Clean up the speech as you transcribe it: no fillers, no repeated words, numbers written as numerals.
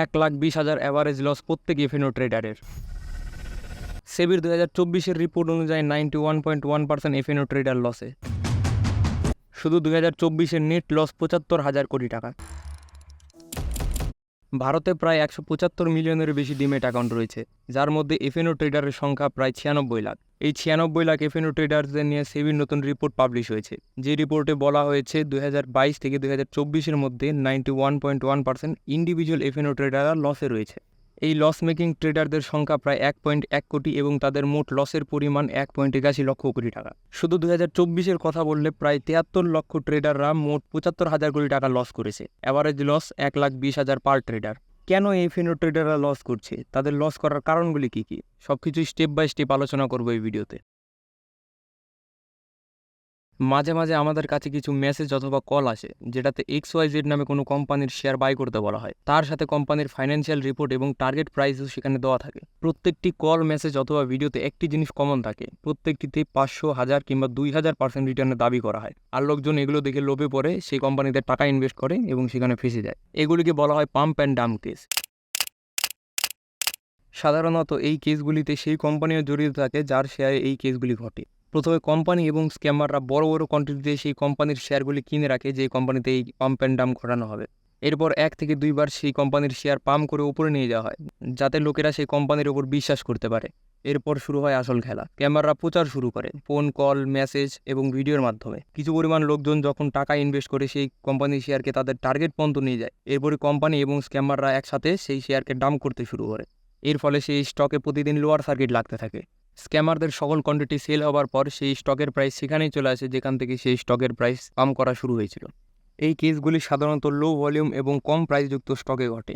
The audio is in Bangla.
1,20,000 অ্যাভারেজ লস প্রত্যেক এফএনও ট্রেডারের। সেবির 2024-এর রিপোর্ট অনুযায়ী 91.1% এফএনও ট্রেডার লসে। শুধু 2024-এর নেট লস 75,000 কোটি টাকা। ভারতে প্রায় 175 মিলিয়নের বেশি ডিমেট অ্যাকাউন্ট রয়েছে, যার মধ্যে এফএনও ট্রেডারের সংখ্যা প্রায় 96 লাখ। এই 96 লাখ এফএনও ট্রেডারদের নিয়ে সেবির নতুন রিপোর্ট পাবলিশ হয়েছে। যে রিপোর্টে বলা হয়েছে 2022 থেকে 2024-এর মধ্যে 91.1% ইন্ডিভিজুয়াল এফএনও ট্রেডাররা লসে রয়েছে। এই লস মেকিং ট্রেডারদের সংখ্যা প্রায় 1.1 কোটি এবং তাদের মোট লসের পরিমাণ 1.81 লক্ষ কোটি টাকা। শুধু 2024-এর কথা বললে প্রায় 73 লক্ষ ট্রেডাররা মোট 75,000 কোটি টাকা লস করেছে। অ্যাভারেজ লস 1,20,000 পার ট্রেডার। কেন এফএনও ট্রেডাররা লস করছে, তাদের লস করার কারণগুলি কী কী, সবকিছু স্টেপ বাই স্টেপ আলোচনা করবো এই ভিডিওতে। মাঝে মাঝে আমাদের কাছে কিছু মেসেজ অথবা কল আসে যেটাতে XYZ নামে কোনো কোম্পানির শেয়ার বাই করতে বলা হয়। তার সাথে কোম্পানির ফাইন্যান্সিয়াল রিপোর্ট এবং টার্গেট প্রাইসও সেখানে দেওয়া থাকে। প্রত্যেকটি কল, মেসেজ অথবা ভিডিওতে একটি জিনিস কমন থাকে, প্রত্যেকটিতে 500, 1000 কিংবা 2000% রিটার্নের দাবি করা হয়। আর লোকজন এগুলো দেখে লোভে পড়ে সেই কোম্পানিতে টাকা ইনভেস্ট করে এবং সেখানে ফেঁসে যায়। এগুলিকে বলা হয় পাম্প অ্যান্ড ডাম্প কেস। সাধারণত এই কেসগুলিতে সেই কোম্পানিও জড়িত থাকে যার শেয়ারে এই কেসগুলি ঘটে। প্রথমে কোম্পানি এবং স্ক্যামাররা বড় বড় কোয়ান্টিটিতে সেই কোম্পানির শেয়ারগুলি কিনে রাখে যে কোম্পানিতে এই পাম্প অ্যান্ড ডাম্প ঘটানো হবে। এরপর 1 থেকে 2 বার সেই কোম্পানির শেয়ার পাম্প করে উপরে নিয়ে যাওয়া হয়, যাতে লোকেরা সেই কোম্পানির উপর বিশ্বাস করতে পারে। এরপর শুরু হয় আসল খেলা। স্ক্যামাররা প্রচার শুরু করে ফোন কল, মেসেজ এবং ভিডিওর মাধ্যমে। কিছু পরিমাণ লোকজন যখন টাকা ইনভেস্ট করে সেই কোম্পানির শেয়ারকে তাদের টার্গেট পর্যন্ত নিয়ে যায়। এরপরে কোম্পানি এবং স্ক্যামাররা একসাথে সেই শেয়ারকে ডাম্প করতে শুরু করে। এর ফলে সেই স্টকে প্রতিদিন লোয়ার সার্কিট লাগতে থাকে। স্ক্যামারদের সকল কোয়ান্টিটি সেল হওয়ার পর সেই স্টকের প্রাইস সেখানেই চলে আসে যেখান থেকে সেই স্টকের প্রাইস পাম্প করা শুরু হয়েছিল। এই কেসগুলি সাধারণত লো ভলিউম এবং কম প্রাইসযুক্ত স্টকে ঘটে।